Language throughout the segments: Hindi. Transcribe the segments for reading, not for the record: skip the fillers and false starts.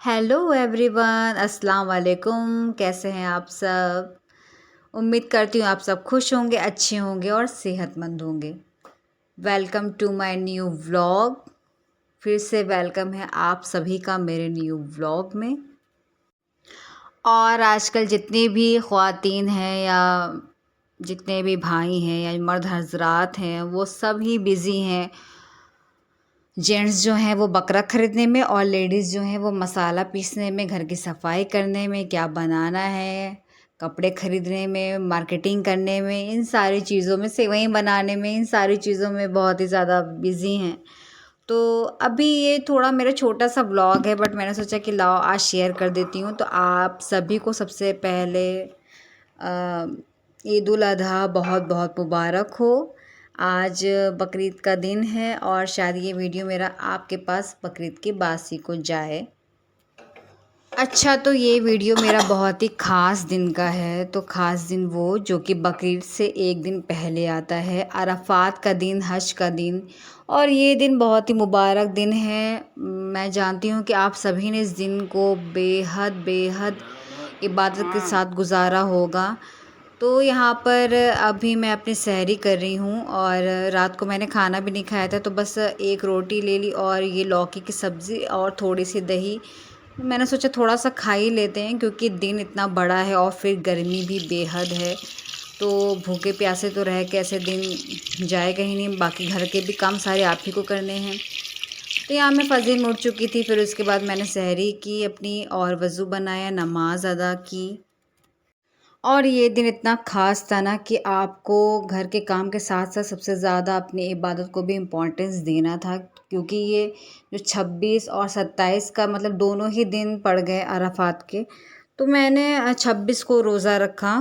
हेलो एवरीवन, अस्सलाम वालेकुम। कैसे हैं आप सब? उम्मीद करती हूँ आप सब खुश होंगे, अच्छे होंगे और सेहतमंद होंगे। Welcome to my new vlog. फिर से वेलकम है आप सभी का मेरे न्यू व्लॉग में। और आजकल जितनी भी ख़वातीन हैं या जितने भी भाई हैं या मर्द हजरात हैं, वो सब ही बिज़ी हैं। जेंट्स जो हैं वो बकरा ख़रीदने में और लेडीज़ जो हैं वो मसाला पीसने में, घर की सफाई करने में, क्या बनाना है, कपड़े ख़रीदने में, मार्केटिंग करने में, इन सारी चीज़ों में, सेवई बनाने में, इन सारी चीज़ों में बहुत ही ज़्यादा बिज़ी हैं। तो अभी ये थोड़ा मेरा छोटा सा व्लॉग है, बट मैंने सोचा कि लाओ आज शेयर कर देती हूँ। तो आप सभी को सबसे पहले ईद उल अज़हा बहुत बहुत मुबारक हो। आज बकरीद का दिन है और शायद ये वीडियो मेरा आपके पास बकरीद की बासी को जाए। अच्छा, तो ये वीडियो मेरा बहुत ही ख़ास दिन का है। तो ख़ास दिन वो जो कि बकरीद से एक दिन पहले आता है, अरफ़ात का दिन, हज का दिन। और ये दिन बहुत ही मुबारक दिन है। मैं जानती हूँ कि आप सभी ने इस दिन को बेहद बेहद इबादत के साथ गुजारा होगा। तो यहाँ पर अभी मैं अपनी सहरी कर रही हूँ और रात को मैंने खाना भी नहीं खाया था, तो बस एक रोटी ले ली और ये लौकी की सब्ज़ी और थोड़ी सी दही। मैंने सोचा थोड़ा सा खा ही लेते हैं क्योंकि दिन इतना बड़ा है और फिर गर्मी भी बेहद है। तो भूखे प्यासे तो रह के ऐसे दिन जाए कहीं नहीं, बाकी घर के भी काम सारे आप ही को करने हैं। तो यहाँ मैं फ़जर उठ चुकी थी, फिर उसके बाद मैंने सहरी की अपनी और वज़ू बनाया, नमाज़ अदा की। और ये दिन इतना ख़ास था ना कि आपको घर के काम के साथ साथ सबसे ज़्यादा अपनी इबादत को भी इम्पोर्टेंस देना था, क्योंकि ये जो 26 और 27 का मतलब दोनों ही दिन पड़ गए अरफ़ात के। तो मैंने 26 को रोज़ा रखा,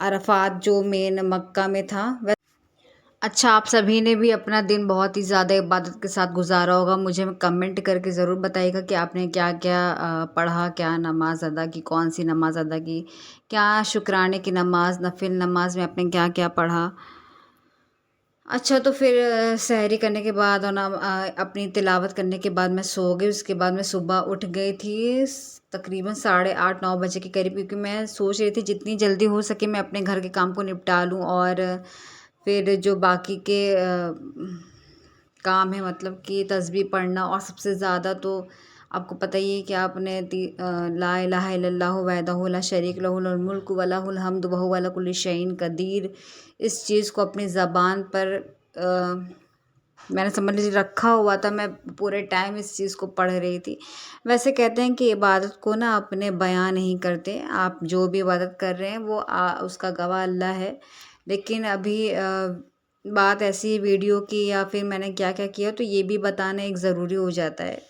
अरफ़ात जो मेन मक्का में था। अच्छा, आप सभी ने भी अपना दिन बहुत ही ज़्यादा इबादत के साथ गुजारा होगा। मुझे कमेंट करके ज़रूर बताइएगा कि आपने क्या-क्या पढ़ा, क्या नमाज़ अदा की, कौन-सी नमाज़ अदा की, क्या शुक्राने की नमाज़, नफ़िल नमाज़ में आपने क्या-क्या पढ़ा। अच्छा, तो फिर सहरी करने के बाद और अपनी तिलावत करने के बाद मैं सो गई। उसके बाद मैं सुबह उठ गई थी तकरीबन 8:30-9 बजे के करीब, क्योंकि मैं सोच रही थी जितनी जल्दी हो सके मैं अपने घर के काम को निपटा लूँ और फिर जो बाकी के काम है, मतलब कि तस्बीह पढ़ना। और सबसे ज़्यादा तो आपको पता ही है कि आपने ला इलाहा इल्लल्लाहु वहदहु ला शरीक लहुल मुल्क व लहुल हम्दु व हुवा अला कुल्लि शैइन कदीर, इस चीज़ को अपनी ज़बान पर मैंने समझ लीजिए रखा हुआ था। मैं पूरे टाइम इस चीज़ को पढ़ रही थी। वैसे कहते हैं कि इबादत को ना अपने बयां नहीं करते, आप जो भी इबादत कर रहे हैं वो उसका गवाह अल्लाह है। लेकिन अभी बात ऐसी है वीडियो की या फिर मैंने क्या क्या किया, तो ये भी बताना एक ज़रूरी हो जाता है।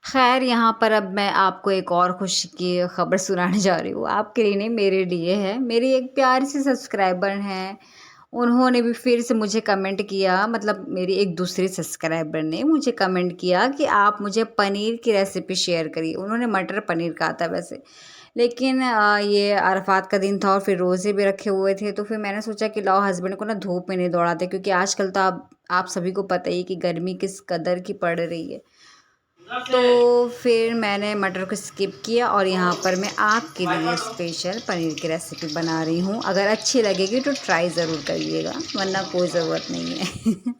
खैर, यहाँ पर अब मैं आपको एक और खुशी की खबर सुनाने जा रही हूँ। आपके लिए नहीं, मेरे लिए है। मेरी एक प्यारी सी सब्सक्राइबर हैं, उन्होंने भी फिर से मुझे कमेंट किया, मतलब मेरी एक दूसरी सब्सक्राइबर ने मुझे कमेंट किया कि आप मुझे पनीर की रेसिपी शेयर करिए। उन्होंने मटर पनीर कहा था वैसे, लेकिन ये अरफात का दिन था और फिर रोज़े भी रखे हुए थे। तो फिर मैंने सोचा कि लाओ हस्बैंड को ना धूप में नहीं दौड़ाते, क्योंकि आजकल तो आप सभी को पता ही कि गर्मी किस कदर की पड़ रही है। तो फिर मैंने मटर को स्किप किया और यहाँ पर मैं आपके लिए स्पेशल पनीर की रेसिपी बना रही हूँ। अगर अच्छी लगेगी तो ट्राई ज़रूर करिएगा, वरना कोई ज़रूरत नहीं है।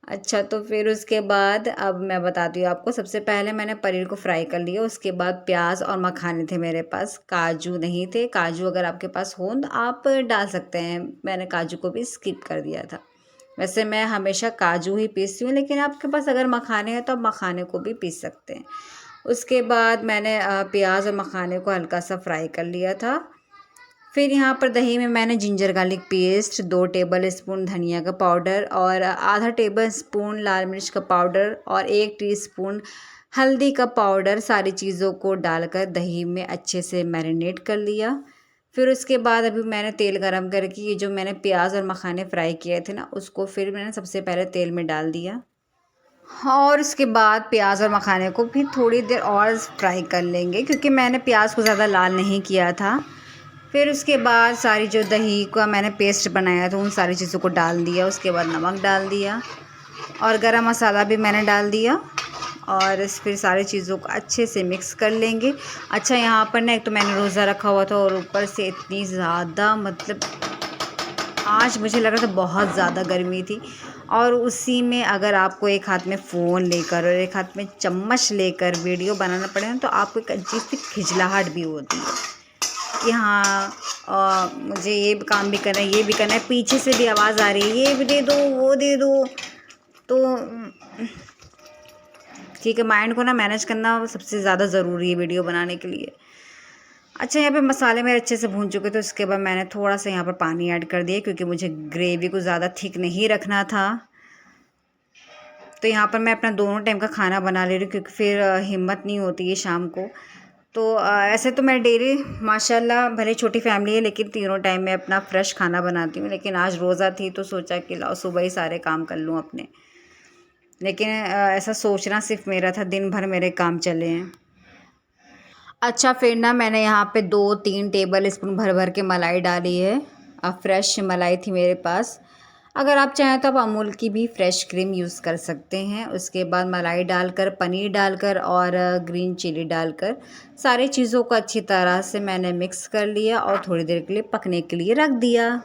अच्छा, तो फिर उसके बाद अब मैं बताती हूँ आपको। सबसे पहले मैंने पनीर को फ्राई कर लिया, उसके बाद प्याज और मखाने थे मेरे पास, काजू नहीं थे। काजू अगर आपके पास हो तो आप डाल सकते हैं, मैंने काजू को भी स्किप कर दिया था। वैसे मैं हमेशा काजू ही पीसती हूँ, लेकिन आपके पास अगर मखाने हैं तो आप मखाने को भी पीस सकते हैं। उसके बाद मैंने प्याज और मखाने को हल्का सा फ्राई कर लिया था। फिर यहाँ पर दही में मैंने ginger garlic paste, 2 table spoon धनिया का पाउडर और आधा टेबल स्पून लाल मिर्च का पाउडर और 1 टीस्पून हल्दी का पाउडर, सारी चीज़ों को डालकर दही में अच्छे से मैरिनेट कर लिया। फिर उसके बाद अभी मैंने तेल गरम करके ये जो मैंने प्याज और मखाने फ्राई किए थे ना, उसको फिर मैंने सबसे पहले तेल में डाल दिया। और उसके बाद प्याज और मखाने को भी थोड़ी देर और फ्राई कर लेंगे, क्योंकि मैंने प्याज को ज़्यादा लाल नहीं किया था। फिर उसके बाद सारी जो दही का मैंने पेस्ट बनाया था उन सारी चीज़ों को डाल दिया। उसके बाद नमक डाल दिया और गरम मसाला भी मैंने डाल दिया और फिर सारी चीज़ों को अच्छे से मिक्स कर लेंगे। अच्छा, यहाँ पर ना एक तो मैंने रोज़ा रखा हुआ था और ऊपर से इतनी ज़्यादा मतलब आज मुझे लग रहा था बहुत ज़्यादा गर्मी थी, और उसी में अगर आपको एक हाथ में फ़ोन लेकर और एक हाथ में चम्मच लेकर वीडियो बनाना पड़े ना, तो आपको एक अजीब सी खिजलाहट भी होती है कि हाँ मुझे ये काम भी करना है, ये भी करना है, पीछे से भी आवाज़ आ रही है, ये भी दे दो, वो दे दो। तो ठीक है, माइंड को ना मैनेज करना सबसे ज़्यादा ज़रूरी है वीडियो बनाने के लिए। अच्छा, यहाँ पे मसाले मेरे अच्छे से भून चुके थे। उसके बाद मैंने थोड़ा सा यहाँ पर पानी ऐड कर दिया, क्योंकि मुझे ग्रेवी को ज़्यादा थिक नहीं रखना था। तो यहाँ पर मैं अपना दोनों टाइम का खाना बना ले रही हूँ, क्योंकि फिर हिम्मत नहीं होती है शाम को। तो ऐसे तो मैं डेली माशाल्लाह भले छोटी फैमिली है, लेकिन तीनों टाइम मैं अपना फ्रेश खाना बनाती हूँ। लेकिन आज रोज़ा थी तो सोचा कि लाओ सुबह ही सारे काम कर लूँ अपने। लेकिन ऐसा सोचना सिर्फ मेरा था, दिन भर मेरे काम चले हैं। अच्छा, फिर ना मैंने यहाँ पे 2-3 टेबल स्पून भर भर के मलाई डाली है। फ्रेश मलाई थी मेरे पास। अगर आप चाहें तो आप अमूल की भी फ्रेश क्रीम यूज़ कर सकते हैं। उसके बाद मलाई डालकर, पनीर डालकर और ग्रीन चिली डालकर सारी चीज़ों को अच्छी तरह से मैंने मिक्स कर लिया और थोड़ी देर के लिए पकने के लिए रख दिया।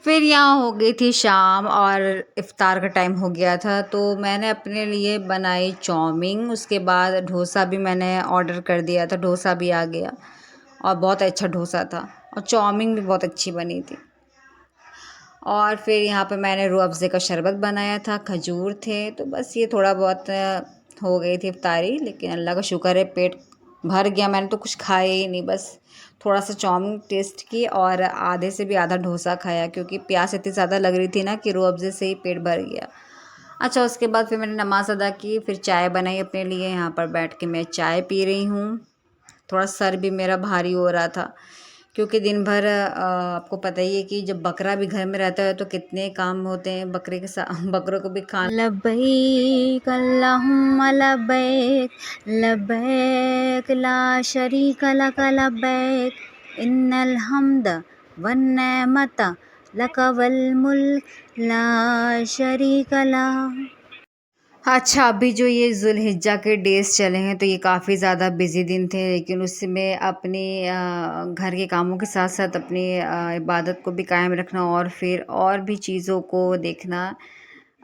फिर यहाँ हो गई थी शाम और इफ़्तार का टाइम हो गया था, तो मैंने अपने लिए बनाई चाउमीन। उसके बाद डोसा भी मैंने ऑर्डर कर दिया था, डोसा भी आ गया और बहुत अच्छा डोसा था, और चाउमीन भी बहुत अच्छी बनी थी। और फिर यहाँ पे मैंने रूह अफ़ज़े का शरबत बनाया था, खजूर थे, तो बस ये थोड़ा बहुत हो गई थी इफ़्तारी। लेकिन अल्लाह का शुक्र है पेट भर गया। मैंने तो कुछ खाया ही नहीं, बस थोड़ा सा चाउमीन टेस्ट की और आधे से भी आधा डोसा खाया, क्योंकि प्यास इतनी ज़्यादा लग रही थी ना कि रूह अफ़ज़े से ही पेट भर गया। अच्छा, उसके बाद फिर मैंने नमाज़ अदा की, फिर चाय बनाई अपने लिए। यहाँ पर बैठ के मैं चाय पी रही हूँ। थोड़ा सर भी मेरा भारी हो रहा था, क्योंकि दिन भर आपको पता ही है कि जब बकरा भी घर में रहता है तो कितने काम होते हैं। बकरे के साथ बकरों को भी खाना। लब्बैक अल्लाहुम्मा लब्बैक, लब्बैक ला शरीका लक लब्बैक, इन्नल हम्द वन नेमत लक वल मुल्क ला शरीका ला। अच्छा, अभी जो ये ज़ुल्हिज्जा के डेज़ चले हैं तो ये काफ़ी ज़्यादा बिज़ी दिन थे, लेकिन उसमें अपने घर के कामों के साथ साथ अपनी इबादत को भी कायम रखना और फिर और भी चीज़ों को देखना,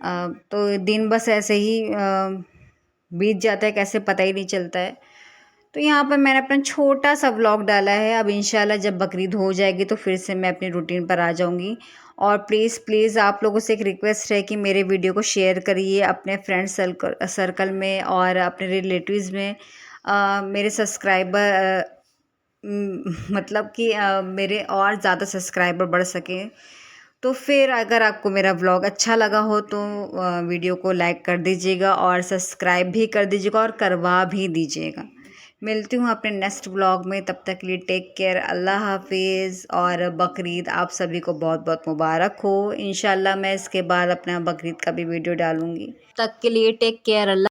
तो दिन बस ऐसे ही बीत जाता है, कैसे पता ही नहीं चलता है। तो यहाँ पर मैंने अपना छोटा सा व्लॉग डाला है। अब इंशाल्लाह जब बकरीद हो जाएगी तो फिर से मैं अपनी रूटीन पर आ जाऊँगी। और प्लीज़ प्लीज़ आप लोगों से एक रिक्वेस्ट है कि मेरे वीडियो को शेयर करिए अपने फ्रेंड सर्कल में और अपने रिलेटिव्स में। मेरे सब्सक्राइबर मतलब कि मेरे और ज़्यादा सब्सक्राइबर बढ़ सकें। तो फिर अगर आपको मेरा व्लॉग अच्छा लगा हो तो वीडियो को लाइक कर दीजिएगा और सब्सक्राइब भी कर दीजिएगा और करवा भी दीजिएगा। मिलती हूँ अपने नेक्स्ट व्लॉग में, तब तक के लिए टेक केयर, अल्लाह हाफिज़। और बकरीद आप सभी को बहुत बहुत मुबारक हो। इंशाल्लाह मैं इसके बाद अपना बकरीद का भी वीडियो डालूँगी। तब तक के लिए टेक केयर, अल्लाह।